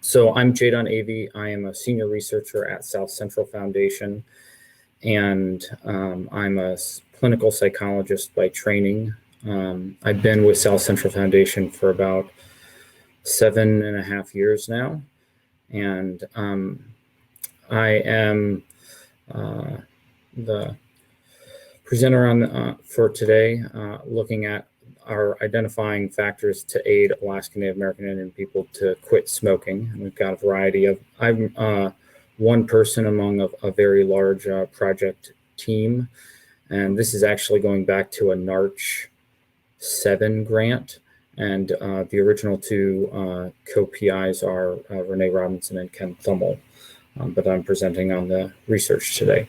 So I'm Jaedon Avey. I am a senior researcher at South Central Foundation, and I'm a clinical psychologist by training. I've been with South Central Foundation for about 7.5 years now, and I am the presenter on for today, looking at our identifying factors to aid Alaska Native American Indian people to quit smoking. And we've got a variety of, I'm one person among a very large project team. And this is actually going back to a NARCH 7 grant. And the original two co-PIs are Renee Robinson and Ken Thummel. But I'm presenting on the research today.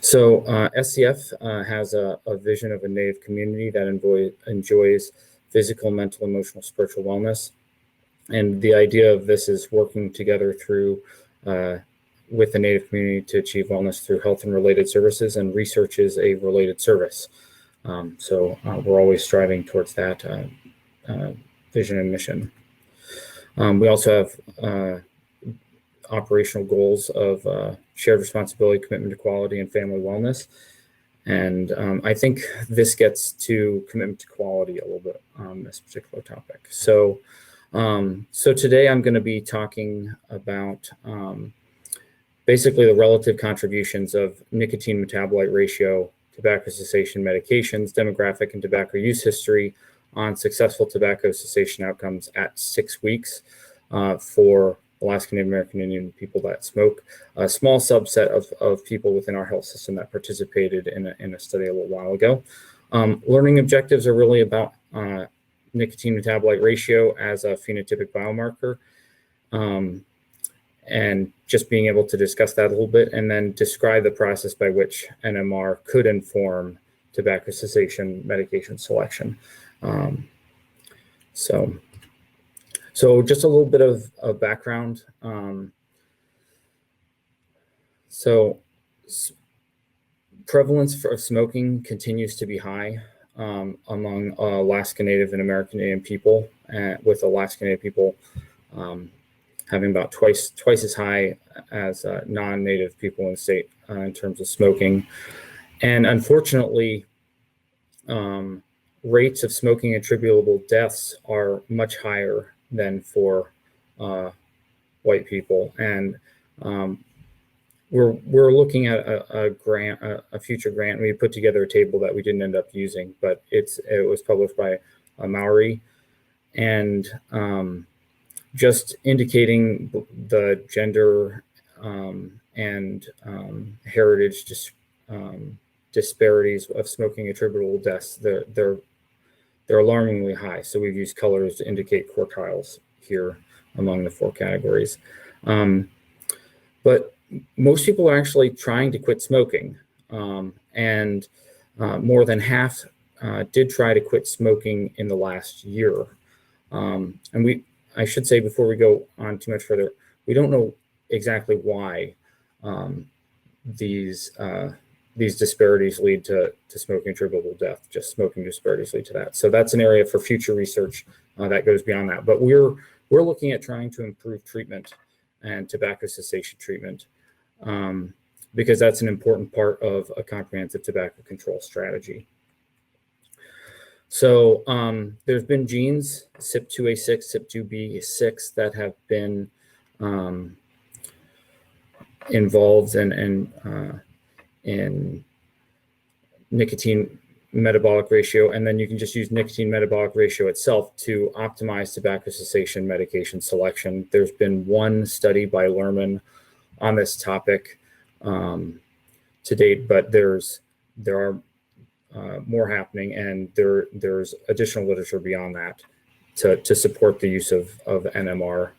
So SCF has a vision of a Native community that enjoys physical, mental, emotional, spiritual wellness. And the idea of this is working together through with the Native community to achieve wellness through health and related services, and research is a related service. We're always striving towards that vision and mission. We also have operational goals of shared responsibility, commitment to quality, and family wellness. And I think this gets to commitment to quality a little bit on this particular topic. So today I'm going to be talking about basically the relative contributions of nicotine metabolite ratio, tobacco cessation medications, demographic and tobacco use history on successful tobacco cessation outcomes at 6 weeks for Alaska Native American Indian people that smoke, a small subset of people within our health system that participated in a study a little while ago. Learning objectives are really about nicotine metabolite ratio as a phenotypic biomarker, and just being able to discuss that a little bit, and then describe the process by which NMR could inform tobacco cessation medication selection. So just a little bit of background. Prevalence of smoking continues to be high among Alaska Native and American Indian people, with Alaska Native people having about twice as high as non-Native people in the state in terms of smoking. And unfortunately, rates of smoking attributable deaths are much higher than for white people. And we're looking at a future grant. We put together a table that we didn't end up using, but it was published by Maori, and just indicating the gender and heritage disparities of smoking attributable deaths. They're alarmingly high. So we've used colors to indicate quartiles here among the 4 categories. But most people are actually trying to quit smoking, and more than half did try to quit smoking in the last year. And I should say, before we go on too much further, we don't know exactly why these disparities lead to smoking attributable death. Just smoking disparities lead to that. So that's an area for future research that goes beyond that. But we're looking at trying to improve treatment and tobacco cessation treatment, because that's an important part of a comprehensive tobacco control strategy. So there's been genes, CYP2A6, CYP2B6, that have been involved in nicotine metabolic ratio, and then you can just use nicotine metabolic ratio itself to optimize tobacco cessation medication selection. There's been one study by Lerman on this topic to date, but there are more happening, and there's additional literature beyond that to support the use of NMR.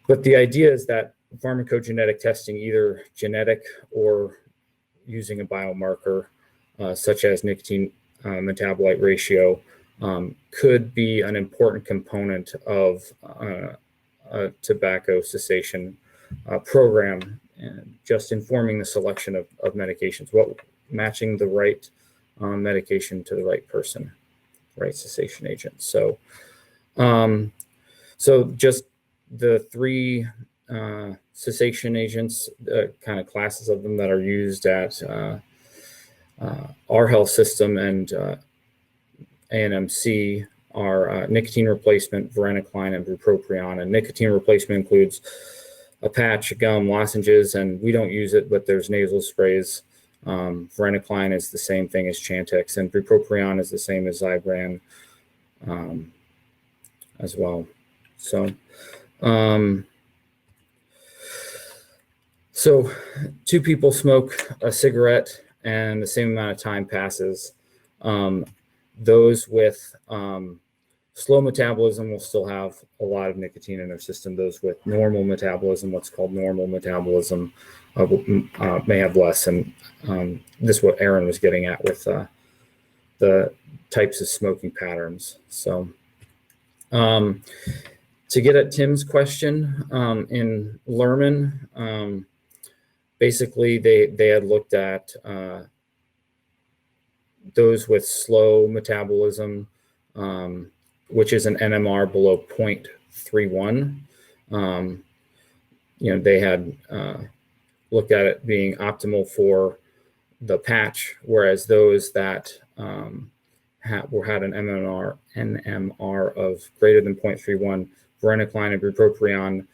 But the idea is that pharmacogenetic testing, either genetic or using a biomarker such as nicotine metabolite ratio, could be an important component of a tobacco cessation program, and just informing the selection of medications. matching the right medication to the right person, right cessation agent. So, so just the three cessation agents, kind of classes of them that are used at our health system and ANTHC are nicotine replacement, varenicline, and bupropion. And nicotine replacement includes a patch, gum, lozenges, and we don't use it, but there's nasal sprays. Varenicline is the same thing as Chantix, and bupropion is the same as Zybran as well. So, so two people smoke a cigarette and the same amount of time passes. Those with slow metabolism will still have a lot of nicotine in their system. Those with normal metabolism, what's called normal metabolism, may have less. And this is what Aaron was getting at with the types of smoking patterns. So to get at Tim's question, in Lerman, basically they had looked at those with slow metabolism, which is an NMR below 0.31. You know, they had looked at it being optimal for the patch, whereas those that had an NMR of greater than 0.31, varenicline and bupropion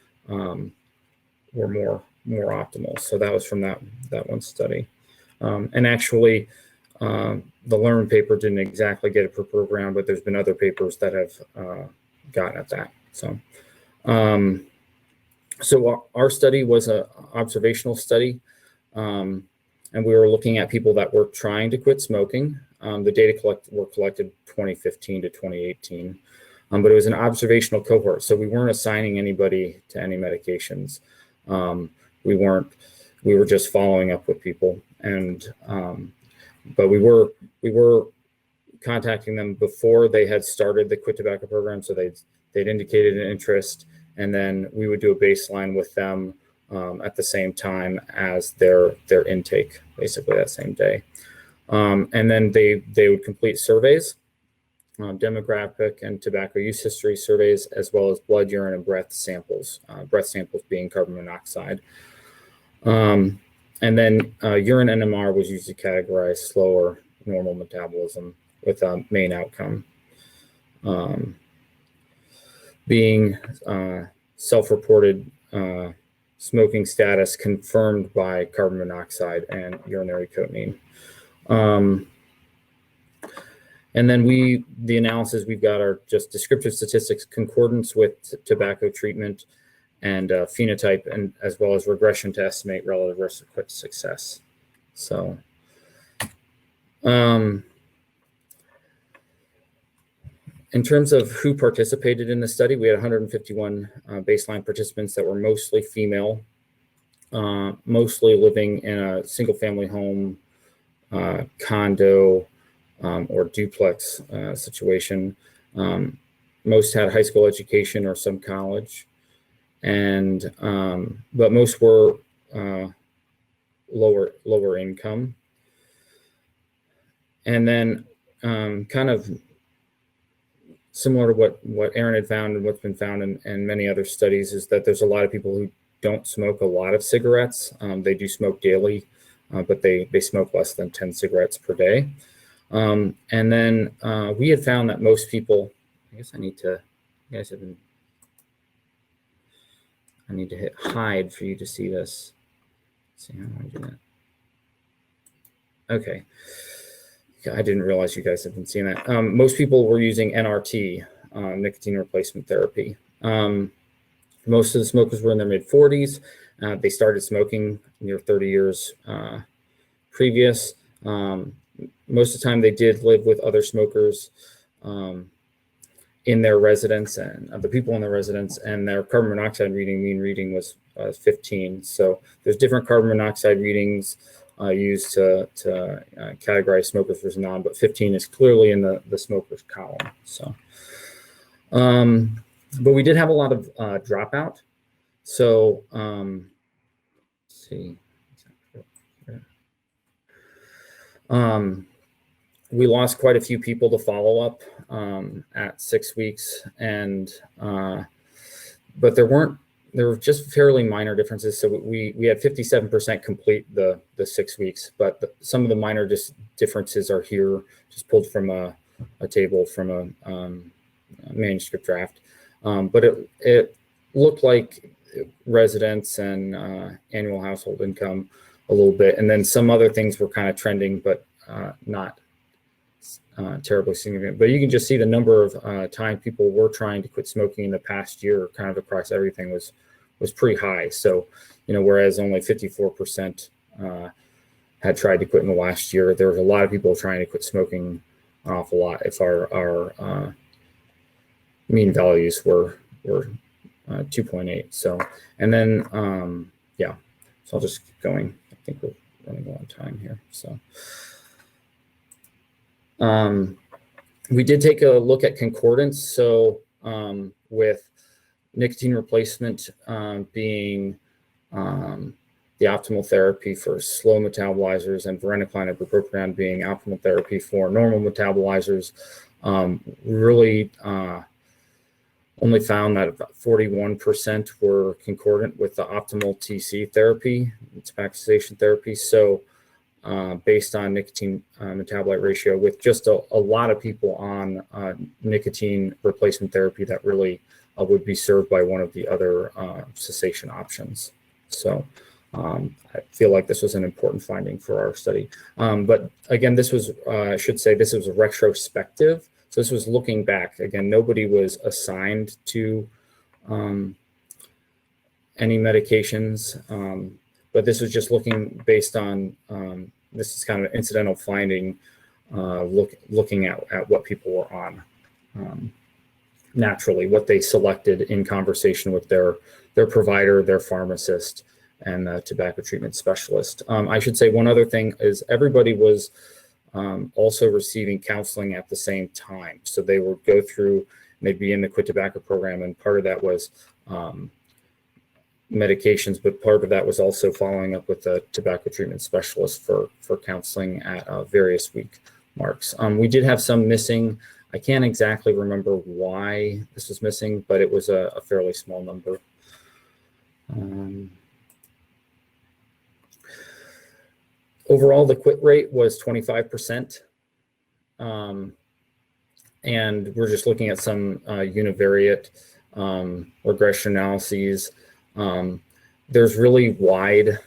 were more optimal. So that was from that one study. And actually, the Lerman paper didn't exactly get it per program, but there's been other papers that have gotten at that. So, so our study was an observational study, and we were looking at people that were trying to quit smoking. The data were collected 2015 to 2018, but it was an observational cohort, so we weren't assigning anybody to any medications. We were just following up with people, and but we were contacting them before they had started the quit tobacco program, so they'd indicated an interest, and then we would do a baseline with them at the same time as their intake, basically that same day. And then they would complete surveys, demographic and tobacco use history surveys, as well as blood, urine, and breath samples being carbon monoxide. And then urine NMR was used to categorize slow or normal metabolism, with a main outcome being self-reported smoking status confirmed by carbon monoxide and urinary cotinine. And then the analysis we've got are just descriptive statistics, concordance with tobacco treatment, and phenotype, and as well as regression to estimate relative risk of quit success. So, in terms of who participated in the study, we had 151 baseline participants that were mostly female, mostly living in a single-family home, condo, or duplex situation. Most had high school education or some college, and but most were lower income. And then kind of similar to what Aaron had found and what's been found in many other studies is that there's a lot of people who don't smoke a lot of cigarettes. They do smoke daily, but they smoke less than 10 cigarettes per day. And then we had found that most people, I guess I need to hit hide for you to see this. Let's see how do I do that? Okay. I didn't realize you guys have been seeing that. Most people were using NRT, nicotine replacement therapy. Most of the smokers were in their mid-40s. They started smoking near 30 years previous. Most of the time they did live with other smokers in their residence, and the people in their residence, and their carbon monoxide mean reading was 15. So there's different carbon monoxide readings used to categorize smokers versus non, but 15 is clearly in the smokers column. So, but we did have a lot of dropout. So let's see. We lost quite a few people to follow up at 6 weeks, and but there were just fairly minor differences. So we had 57% complete the 6 weeks, but some of the minor differences are here, just pulled from a table from a manuscript draft. But it looked like residents and annual household income a little bit, and then some other things were kind of trending, but not terribly significant. But you can just see the number of time people were trying to quit smoking in the past year, kind of across everything, was pretty high. So, whereas only 54% had tried to quit in the last year, there was a lot of people trying to quit smoking an awful lot. If our mean values were 2.8. So, and then yeah, so I'll just keep going. I think we're running low on time here. So. We did take a look at concordance. So with nicotine replacement being the optimal therapy for slow metabolizers, and varenicline and bupropion being optimal therapy for normal metabolizers, really only found that about 41% were concordant with the optimal TC therapy, tobacco cessation therapy. So based on nicotine metabolite ratio, with just a lot of people on nicotine replacement therapy that really would be served by one of the other cessation options. So I feel like this was an important finding for our study. But again, this was, I should say, this was retrospective. So this was looking back. Again, nobody was assigned to any medications. But this was just looking based on, this is kind of an incidental finding, looking at what people were on naturally, what they selected in conversation with their provider, their pharmacist, and the tobacco treatment specialist. I should say one other thing is everybody was also receiving counseling at the same time. So they would go through, they'd be in the Quit Tobacco program, and part of that was medications, but part of that was also following up with a tobacco treatment specialist for counseling at various week marks. We did have some missing. I can't exactly remember why this was missing, but it was a fairly small number. Overall, the quit rate was 25%. And we're just looking at some univariate regression analyses. There's really wide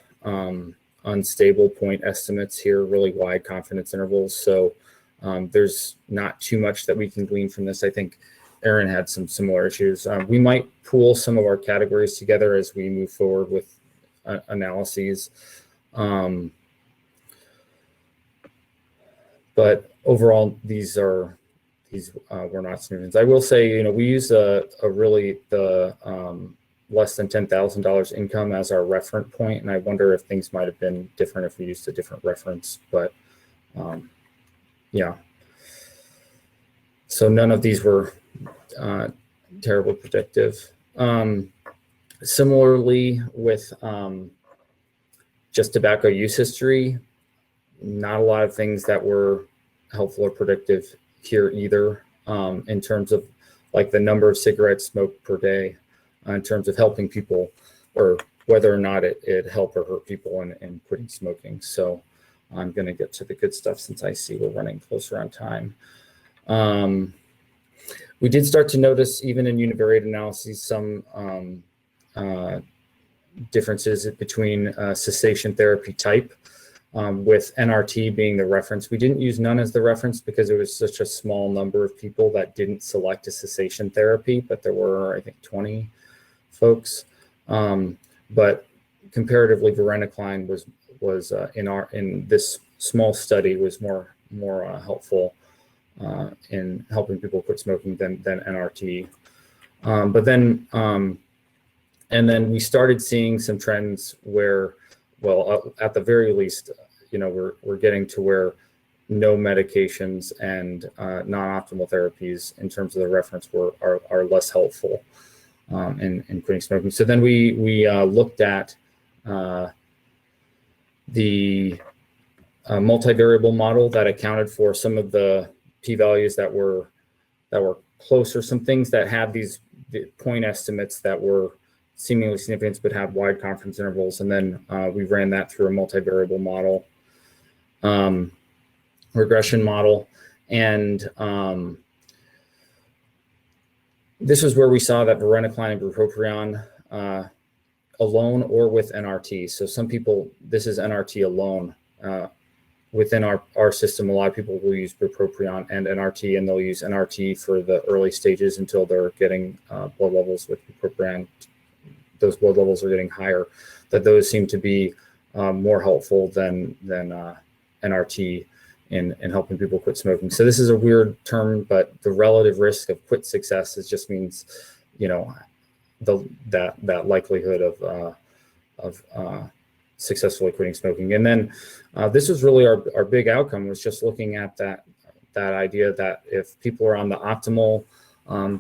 unstable point estimates here, really wide confidence intervals. So there's not too much that we can glean from this. I think Aaron had some similar issues. We might pool some of our categories together as we move forward with analyses. But overall, these were not significant. I will say, we use the less than $10,000 income as our reference point, and I wonder if things might have been different if we used a different reference. But yeah, so none of these were terribly predictive. Similarly, with just tobacco use history, not a lot of things that were helpful or predictive here either, in terms of like the number of cigarettes smoked per day, in terms of helping people, or whether or not it helped or hurt people in quitting smoking. So I'm going to get to the good stuff since I see we're running closer on time. We did start to notice, even in univariate analyses, some differences between cessation therapy type, with NRT being the reference. We didn't use none as the reference because it was such a small number of people that didn't select a cessation therapy, but there were, I think, 20 folks. But comparatively, varenicline was in this small study was more helpful in helping people quit smoking than NRT. But then and then we started seeing some trends where, well, at the very least, we're getting to where no medications and non-optimal therapies in terms of the reference are less helpful in quitting smoking. So then we looked at the multivariable model that accounted for some of the p-values that were closer, some things that had these point estimates that were seemingly significant but had wide confidence intervals. And then we ran that through a multivariable model, regression model. And this is where we saw that varenicline and bupropion alone or with NRT. So some people, this is NRT alone. Within our system, a lot of people will use bupropion and NRT, and they'll use NRT for the early stages until they're getting blood levels with bupropion. Those blood levels are getting higher, that those seem to be more helpful than NRT in helping people quit smoking. So this is a weird term, but the relative risk of quit success just means, you know, that likelihood of successfully quitting smoking. And then this was really our big outcome, was just looking at that idea that if people are on the optimal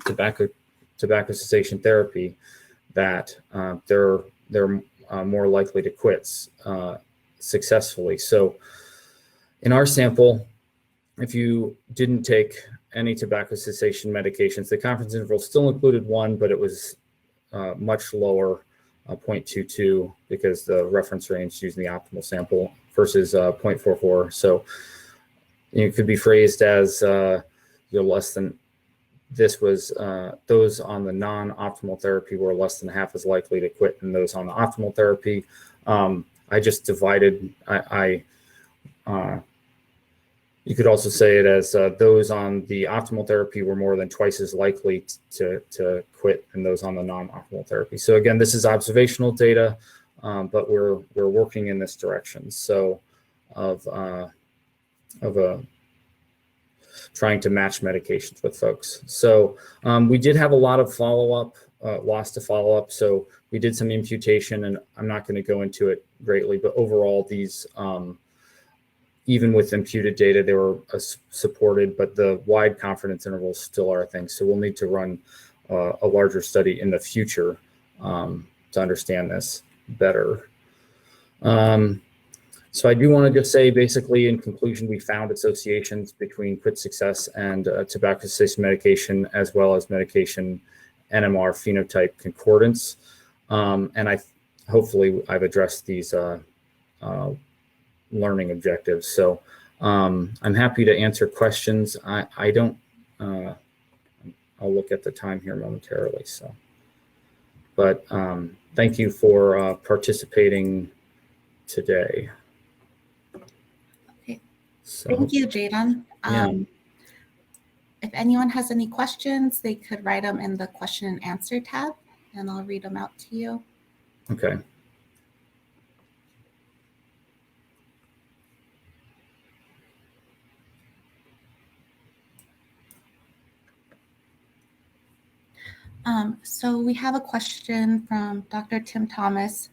tobacco cessation therapy, that they're more likely to quit successfully. So in our sample, if you didn't take any tobacco cessation medications, the confidence interval still included 1, but it was much lower, 0.22, because the reference range using the optimal sample versus 0.44. So it could be phrased as less than, this was those on the non-optimal therapy were less than half as likely to quit than those on the optimal therapy. I just divided, you could also say it as those on the optimal therapy were more than twice as likely to quit than those on the non-optimal therapy. So again, this is observational data, but we're working in this direction. So of trying to match medications with folks. So we did have a lot of follow-up, loss to follow-up. So we did some imputation, and I'm not going to go into it greatly, but overall these, even with imputed data, they were supported, but the wide confidence intervals still are a thing. So we'll need to run a larger study in the future to understand this better. So I do want to just say, basically, in conclusion, we found associations between quit success and tobacco cessation medication, as well as medication NMR phenotype concordance. And hopefully I've addressed these learning objectives. So I'm happy to answer questions. I don't, I'll look at the time here momentarily. So, but thank you for participating today. Okay. So, thank you, Jaedon. If anyone has any questions, they could write them in the question and answer tab, and I'll read them out to you. Okay. So we have a question from Dr. Tim Thomas.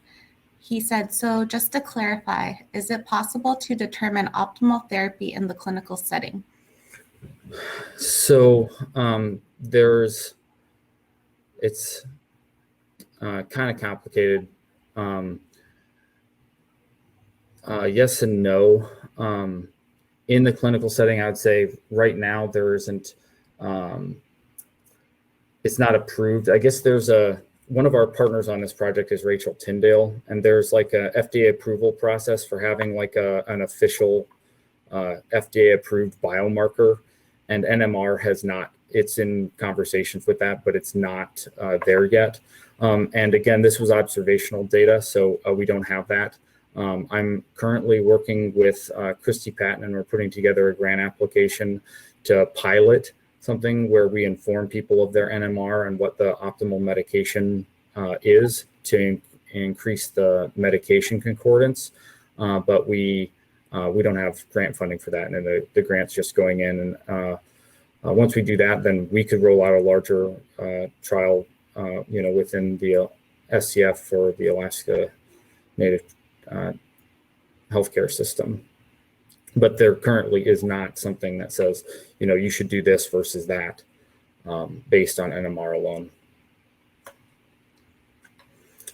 He said, so just to clarify, is it possible to determine optimal therapy in the clinical setting? So it's kind of complicated. Yes and no. In the clinical setting, I would say right now there isn't, it's not approved. I guess there's one of our partners on this project is Rachel Tyndale, and there's like a FDA approval process for having like an official FDA approved biomarker, and NMR has not, it's in conversations with that, but it's not there yet. And again, this was observational data, so we don't have that. I'm currently working with Christy Patton, and we're putting together a grant application to pilot something where we inform people of their NMR and what the optimal medication is to increase the medication concordance. But we don't have grant funding for that, and the grant's just going in. And once we do that, then we could roll out a larger trial, within the SCF for the Alaska Native healthcare system. But there currently is not something that says, you should do this versus that based on NMR alone.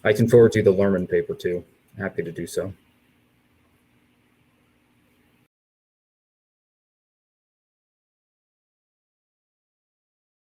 I can forward you the Lerman paper too. Happy to do so.